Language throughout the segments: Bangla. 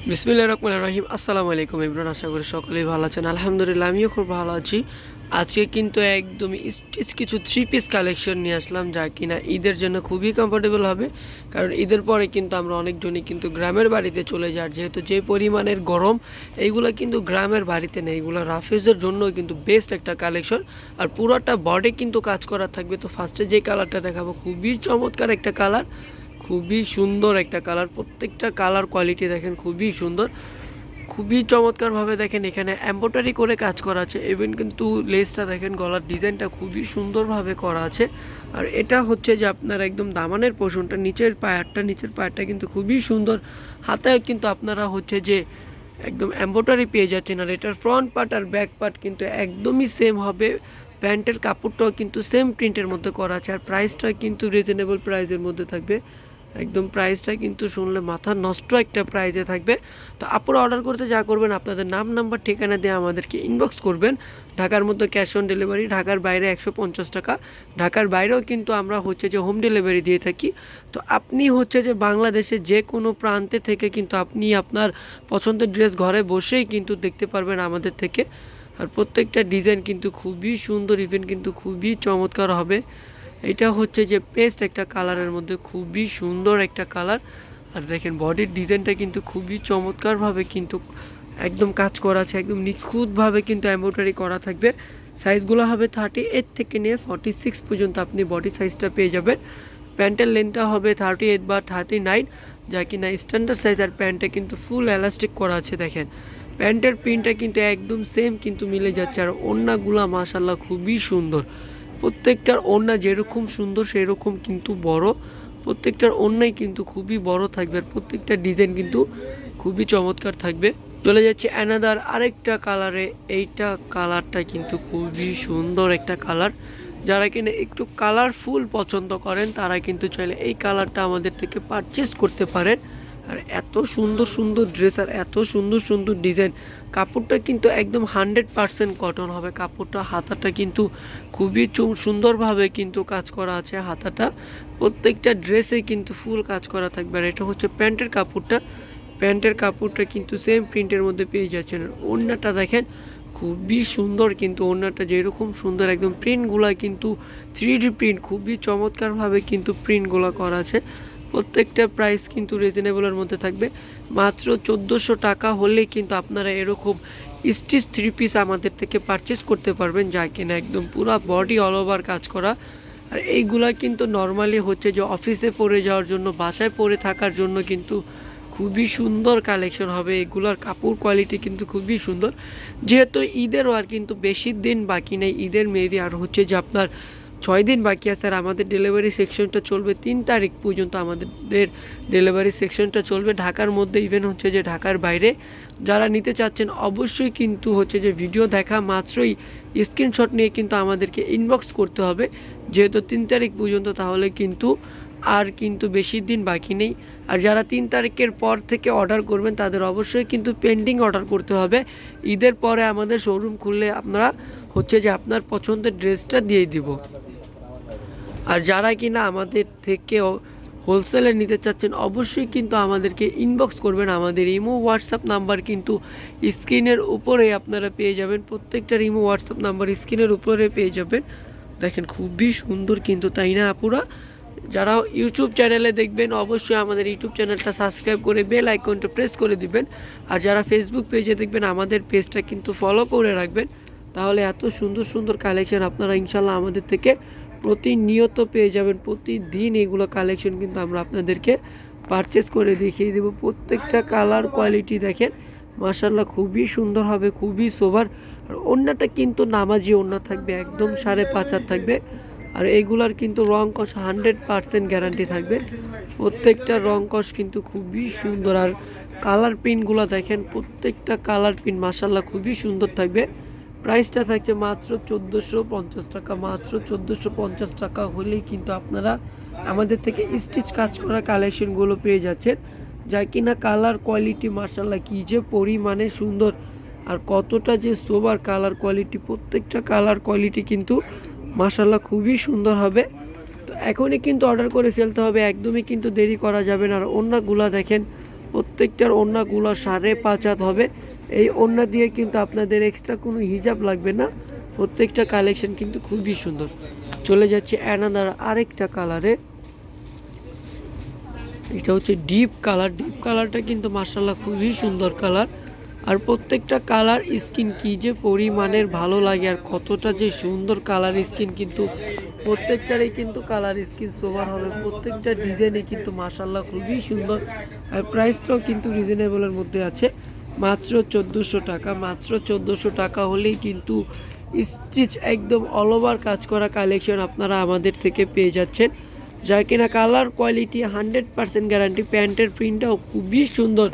বিসমিল্লাহির রহমানির রহিম। আসসালামু আলাইকুম ইমরান, আশা করি সকলেই ভালো আছেন। আলহামদুলিল্লাহ আমিও খুব ভালো আছি। আজকে কিন্তু একদমই স্টিচ কিছু থ্রি পিস কালেকশন নিয়ে আসলাম, যা কিনা ঈদের জন্য খুবই কমফোর্টেবল হবে। কারণ ঈদের পরে কিন্তু আমরা অনেকজনই কিন্তু গ্রামের বাড়িতে চলে যাই, যেহেতু যে পরিমাণের গরম, এইগুলো কিন্তু গ্রামের বাড়িতে নেই। এইগুলো রাফিউজের জন্য কিন্তু বেস্ট একটা কালেকশন। আর পুরোটা বডি কিন্তু কাজ করা থাকবে। তো ফার্স্টে যে কালারটা দেখাবো, খুবই চমৎকার একটা কালার, খুবই সুন্দর একটা কালার। প্রত্যেকটা কালার কোয়ালিটি দেখেন খুবই সুন্দর, খুবই চমৎকারভাবে দেখেন এখানে এমব্রয়ডারি করে কাজ করা আছে। ইভেন কিন্তু লেসটা দেখেন, গলার ডিজাইনটা খুবই সুন্দরভাবে করা আছে। আর এটা হচ্ছে যে আপনার একদম দামানের পোর্শনটা, নিচের পায়ারটা কিন্তু খুবই সুন্দর। হাতেও কিন্তু আপনারা হচ্ছে যে একদম এমব্রয়ডারি পেয়ে যাচ্ছেন। আর এটার ফ্রন্ট পার্ট আর ব্যাক পার্ট কিন্তু একদমই সেম হবে। প্যান্টের কাপড়টাও কিন্তু সেম প্রিন্টের মধ্যে করা আছে। আর প্রাইসটা কিন্তু রিজনেবল প্রাইসের মধ্যে থাকবে। একদম প্রাইসটা কিন্তু শুনলে মাথা নষ্ট একটা প্রাইসে থাকবে। তো আপনারা অর্ডার করতে যা করবেন, আপনাদের নাম নাম্বার ঠিকানা দিয়ে আমাদেরকে ইনবক্স করবেন। ঢাকার মধ্যে ক্যাশ অন ডেলিভারি, ঢাকার বাইরে 150 টাকা। ঢাকার বাইরেও কিন্তু আমরা হচ্ছে যে হোম ডেলিভারি দিয়ে থাকি। তো আপনি হচ্ছে যে বাংলাদেশের যে কোনো প্রান্তে থেকে কিন্তু আপনি আপনার পছন্দের ড্রেস ঘরে বসেই কিন্তু দেখতে পারবেন আমাদের থেকে। আর প্রত্যেকটা ডিজাইন কিন্তু খুবই সুন্দর, ইভেন কিন্তু খুবই চমৎকার হবে। এটা হচ্ছে যে পেস্ট একটা কালারের মধ্যে খুবই সুন্দর একটা কালার। আর দেখেন বডির ডিজাইনটা কিন্তু খুবই চমৎকারভাবে কিন্তু একদম কাজ করা আছে, একদম নিখুঁতভাবে কিন্তু এমব্রয়ডারি করা থাকবে। সাইজগুলো হবে 38 থেকে নিয়ে 46 পর্যন্ত আপনি বডি সাইজটা পেয়ে যাবেন। প্যান্টের লেন্থটা হবে 38 বা 39, যা কিনা স্ট্যান্ডার্ড সাইজ। আর প্যান্টটা কিন্তু ফুল এলাস্টিক করা আছে। দেখেন প্যান্টের প্রিন্টটা কিন্তু একদম সেম কিন্তু মিলে যাচ্ছে। আর ওড়নাগুলো মাশাল্লাহ খুবই সুন্দর। প্রত্যেকটার ওড়না যেরকম সুন্দর সেরকম কিন্তু বড়। প্রত্যেকটার ওড়নাই কিন্তু খুবই বড় থাকবে। আর প্রত্যেকটা ডিজাইন কিন্তু খুবই চমৎকার থাকবে। চলে যাচ্ছে অ্যানাদার আরেকটা কালারে। এইটা কালারটা কিন্তু খুবই সুন্দর একটা কালার। যারা কিনা একটু কালারফুল পছন্দ করেন, তারা কিন্তু চাইলে এই কালারটা আমাদের থেকে পারচেস করতে পারেন। আর এত সুন্দর সুন্দর ড্রেস আর এত সুন্দর সুন্দর ডিজাইন। কাপড়টা কিন্তু একদম 100% কটন হবে। কাপড়টা হাতাটা কিন্তু খুবই সুন্দরভাবে কিন্তু কাজ করা আছে। হাতাটা প্রত্যেকটা ড্রেসে কিন্তু ফুল কাজ করা থাকবে। আর এটা হচ্ছে প্যান্টের কাপড়টা। প্যান্টের কাপড়টা কিন্তু সেম প্রিন্টের মধ্যে পেয়ে যাচ্ছেন। ওড়নাটা দেখেন খুবই সুন্দর, কিন্তু ওড়নাটা যেরকম সুন্দর, একদম প্রিন্টগুলা কিন্তু 3D প্রিন্ট, খুবই চমৎকারভাবে কিন্তু প্রিন্টগুলো করা আছে। প্রত্যেকটা প্রাইস কিন্তু রিজনেবলের মধ্যে থাকবে। মাত্র 1400 টাকা হলেই কিন্তু আপনারা এরকম স্টিচ থ্রি পিস আমাদের থেকে পারচেস করতে পারবেন, যা কিনা একদম পুরো বডি অল ওভার কাজ করা। আর এইগুলা কিন্তু নর্মালি হচ্ছে যে অফিসে পরে যাওয়ার জন্য, বাসায় পরে থাকার জন্য কিন্তু খুবই সুন্দর কালেকশন হবে। এগুলোর কাপড় কোয়ালিটি কিন্তু খুবই সুন্দর। যেহেতু ঈদেরও আর কিন্তু বেশি দিন বাকি নেই, ঈদের মেবি আর হচ্ছে যে আপনার 6 দিন বাকি আছে। আর আমাদের ডেলিভারি সেকশনটা চলবে 3 তারিখ পর্যন্ত। আমাদের ডেলিভারি সেকশনটা চলবে ঢাকার মধ্যে, ইভেন হচ্ছে যে ঢাকার বাইরে। যারা নিতে চাচ্ছেন অবশ্যই কিন্তু হচ্ছে যে ভিডিও দেখা মাত্রই স্ক্রিনশট নিয়ে কিন্তু আমাদেরকে ইনবক্স করতে হবে, যেহেতু 3 তারিখ পর্যন্ত। তাহলে কিন্তু আর কিন্তু বেশি দিন বাকি নেই। আর যারা 3 তারিখের পর থেকে অর্ডার করবেন, তাদের অবশ্যই কিন্তু পেন্ডিং অর্ডার করতে হবে। ঈদের পরে আমাদের শোরুম খুললে আপনারা হচ্ছে যে আপনার পছন্দের ড্রেসটা দিয়ে দিব। আর যারা কিনা আমাদের থেকে হোলসেলে নিতে চাচ্ছেন, অবশ্যই কিন্তু আমাদেরকে ইনবক্স করবেন। আমাদের ইমো হোয়াটসঅ্যাপ নাম্বার কিন্তু স্ক্রিনের উপরে আপনারা পেয়ে যাবেন। প্রত্যেকটার ইমো হোয়াটসঅ্যাপ নাম্বার স্ক্রিনের উপরে পেয়ে যাবেন। দেখেন খুবই সুন্দর কিন্তু, তাই না আপুরা? যারা ইউটিউব চ্যানেলে দেখবেন, অবশ্যই আমাদের ইউটিউব চ্যানেলটা সাবস্ক্রাইব করে বেল আইকনটা প্রেস করে দিবেন। আর যারা ফেসবুক পেজে দেখবেন, আমাদের পেজটা কিন্তু ফলো করে রাখবেন। তাহলে এত সুন্দর সুন্দর কালেকশন আপনারা ইনশাল্লাহ আমাদের থেকে প্রতিনিয়ত পেয়ে যাবেন। প্রতিদিন এগুলো কালেকশন কিন্তু আমরা আপনাদেরকে পারচেস করে দেখিয়ে দেবো। প্রত্যেকটা কালার কোয়ালিটি দেখেন মাশাল্লাহ খুবই সুন্দর হবে, খুবই সোবার। আর ওড়নাটা কিন্তু নামাজি ওড়না থাকবে, একদম 5.5 হাত থাকবে। আর এইগুলার কিন্তু রং কষ 100% গ্যারান্টি থাকবে। প্রত্যেকটা রং কষ কিন্তু খুবই সুন্দর। আর কালার প্রিন্টগুলো দেখেন, প্রত্যেকটা কালার প্রিন্ট মাশাল্লাহ খুবই সুন্দর থাকবে। প্রাইসটা থাকছে মাত্র 1450 টাকা। মাত্র 1450 টাকা হলেই কিন্তু আপনারা আমাদের থেকে স্টিচ কাজ করা কালেকশনগুলো পেয়ে যাচ্ছেন, যা কিনা কালার কোয়ালিটি মাশাল্লাহ কী যে পরিমাণে সুন্দর। আর কতটা যে সোবার কালার কোয়ালিটি, প্রত্যেকটা কালার কোয়ালিটি কিন্তু মাশাল্লাহ খুবই সুন্দর হবে। তো এখনই কিন্তু অর্ডার করে ফেলতে হবে, একদমই কিন্তু দেরি করা যাবে না। আর ওড়নাগুলা দেখেন প্রত্যেকটার ওড়নাগুলো 5.5 হাত হবে। এই ওড়না দিয়ে কিন্তু আপনাদের এক্সট্রা কোনো হিজাব লাগবে না। প্রত্যেকটা কালেকশন কিন্তু খুবই সুন্দর। চলে যাচ্ছে অ্যানাদার আরেকটা কালারে। এটা হচ্ছে ডিপ কালার। ডিপ কালারটা কিন্তু মাশাআল্লাহ খুবই সুন্দর কালার। আর প্রত্যেকটা কালার স্কিন কি যে পরিমাণের ভালো লাগে আর কতটা যে সুন্দর কালার স্কিন, কিন্তু প্রত্যেকটারই কিন্তু কালার স্কিন সোভার হবে। প্রত্যেকটা ডিজাইনই কিন্তু মাশাআল্লাহ খুবই সুন্দর। আর প্রাইসটাও কিন্তু রিজনেবলের মধ্যে আছে, মাত্র 1400 টাকা। মাত্র 1400 টাকা হলেই কিন্তু স্টিচ একদম অল ওভার কাজ করা কালেকশন আপনারা আমাদের থেকে পেয়ে যাচ্ছেন, যা কিনা কালার কোয়ালিটি 100% গ্যারান্টি। প্যান্টের প্রিন্টটাও খুবই সুন্দর।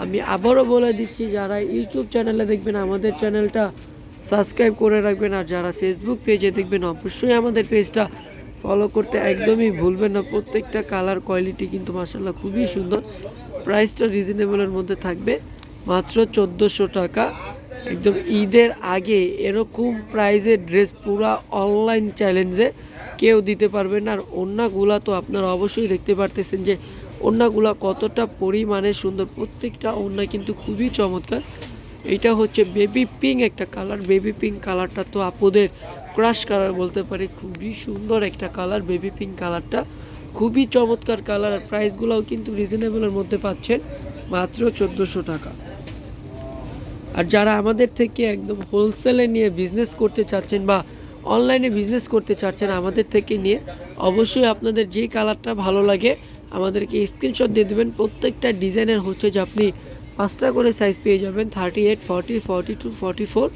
আমি আবারও বলে দিচ্ছি, যারা ইউটিউব চ্যানেলে দেখবেন আমাদের চ্যানেলটা সাবস্ক্রাইব করে রাখবেন, আর যারা ফেসবুক পেজে দেখবেন অবশ্যই আমাদের পেজটা ফলো করতে একদমই ভুলবেন না। প্রত্যেকটা কালার কোয়ালিটি কিন্তু মাশাআল্লাহ খুবই সুন্দর। প্রাইসটা রিজনেবলের মধ্যে থাকবে, মাত্র 1400 টাকা। একদম ঈদের আগে এরকম প্রাইজের ড্রেস পুরা অনলাইন চ্যালেঞ্জে কেউ দিতে পারবে না। আর ওড়নাগুলা তো আপনারা অবশ্যই দেখতে পারতেছেন যে ওড়নাগুলা কতটা পরিমাণে সুন্দর। প্রত্যেকটা ওড়না কিন্তু খুবই চমৎকার। এইটা হচ্ছে বেবি পিঙ্ক একটা কালার। বেবি পিঙ্ক কালারটা তো আপুদের ক্রাশ কালার বলতে পারি, খুবই সুন্দর একটা কালার। বেবি পিঙ্ক কালারটা খুবই চমৎকার কালার। আর প্রাইসগুলোও কিন্তু রিজনেবলের মধ্যে পাচ্ছেন, মাত্র 1400 টাকা। আর যারা আমাদের থেকে একদম হোলসেলে নিয়ে বিজনেস করতে চাচ্ছেন বা অনলাইনে বিজনেস করতে চাচ্ছেন আমাদের থেকে নিয়ে, অবশ্যই আপনাদের যেই কালারটা ভালো লাগে আমাদেরকে স্ক্রিনশট দিয়ে দেবেন। প্রত্যেকটা ডিজাইনের হচ্ছে যে আপনি 5টা করে সাইজ পেয়ে যাবেন, 38, 40, 42, 44,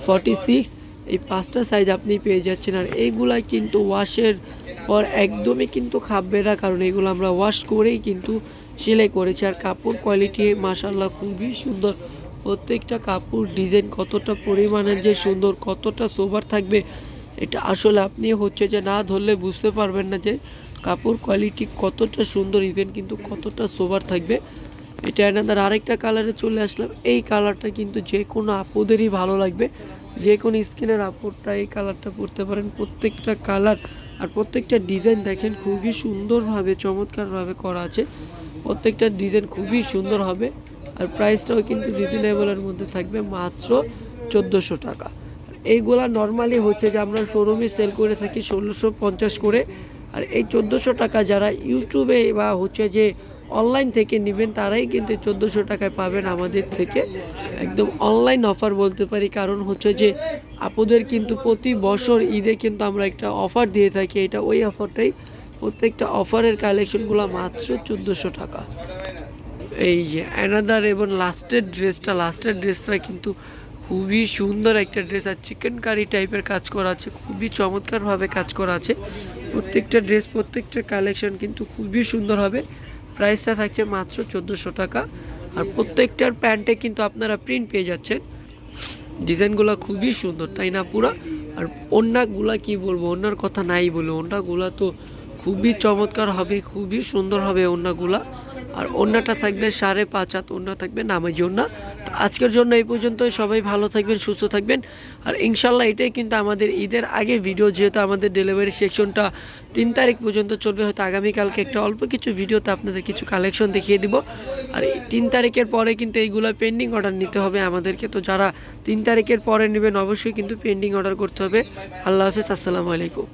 46, এই 5টা সাইজ আপনি পেয়ে যাচ্ছেন। আর এইগুলা কিন্তু ওয়াশের পর একদমই কিন্তু খাববে না, কারণ এগুলো আমরা ওয়াশ করেই কিন্তু সেলাই করেছি। আর কাপড় কোয়ালিটি মাশাআল্লাহ খুবই সুন্দর। প্রত্যেকটা কাপড় ডিজাইন কতটা পরিমাণের যে সুন্দর, কতটা সোবার থাকবে, এটা আসলে আপনি হচ্ছে যে না ধরলে বুঝতে পারবেন না যে কাপড় কোয়ালিটি কতটা সুন্দর, ইভেন কিন্তু কতটা সোবার থাকবে। এটা এনাদের আরেকটা কালারে চলে আসলাম। এই কালারটা কিন্তু যে কোনো আপুদেরই ভালো লাগবে, যে কোনো স্কিনের আপুরটা এই কালারটা পরতে পারেন। প্রত্যেকটা কালার আর প্রত্যেকটা ডিজাইন দেখেন খুবই সুন্দরভাবে চমৎকারভাবে করা আছে। প্রত্যেকটা ডিজাইন খুবই সুন্দর হবে। আর প্রাইসটাও কিন্তু রিজনেবলের মধ্যে থাকবে, মাত্র 1400 টাকা। এইগুলা নর্মালি হচ্ছে যে আমরা শোরুমে সেল করে থাকি 1650 করে। আর এই 1400 টাকা যারা ইউটিউবে বা হচ্ছে যে অনলাইন থেকে নেবেন তারাই কিন্তু 1400 টাকায় পাবেন আমাদের থেকে। একদম অনলাইন অফার বলতে পারি, কারণ হচ্ছে যে আপনাদের কিন্তু প্রতি বছর ঈদে কিন্তু আমরা একটা অফার দিয়ে থাকি, এটা ওই অফারটাই। প্রত্যেকটা অফারের কালেকশনগুলো মাত্র 1400 টাকা। এই যে অ্যানাদার এবং লাস্টের ড্রেসটা কিন্তু খুবই সুন্দর একটা ড্রেস। আর চিকেন কারি টাইপের কাজ করা আছে, খুবই চমৎকারভাবে কাজ করা আছে। প্রত্যেকটা ড্রেস প্রত্যেকটা কালেকশন কিন্তু খুবই সুন্দর হবে। প্রাইসটা থাকছে মাত্র 1400 টাকা। আর প্রত্যেকটার প্যান্টে কিন্তু আপনারা প্রিন্ট পেয়ে যাচ্ছেন। ডিজাইনগুলো খুবই সুন্দর, তাই না পুরা? আর ওড়নাগুলা কি বলবো, ওড়নার কথা নাই বলে, ওড়নাগুলা তো খুবই চমৎকার হবে, খুবই সুন্দর হবে ওড়নাগুলা। আর ওড়নাটা থাকবে 5.5 হাত, ওড়না থাকবে নামাজি ওড়না। তো আজকের জন্য এই পর্যন্তই। সবাই ভালো থাকবেন, সুস্থ থাকবেন। আর ইনশাল্লাহ এটাই কিন্তু আমাদের ঈদের আগে ভিডিও, যেহেতু আমাদের ডেলিভারি সেকশনটা 3 তারিখ পর্যন্ত চলবে। হয়তো আগামীকালকে একটা অল্প কিছু ভিডিওতে আপনাদের কিছু কালেকশন দেখিয়ে দিব। আর এই 3 তারিখের পরে কিন্তু এইগুলো পেন্ডিং অর্ডার নিতে হবে আমাদেরকে। তো যারা 3 তারিখের পরে নেবেন অবশ্যই কিন্তু পেন্ডিং অর্ডার করতে হবে। আল্লাহ হাফেজ, আসসালামু আলাইকুম।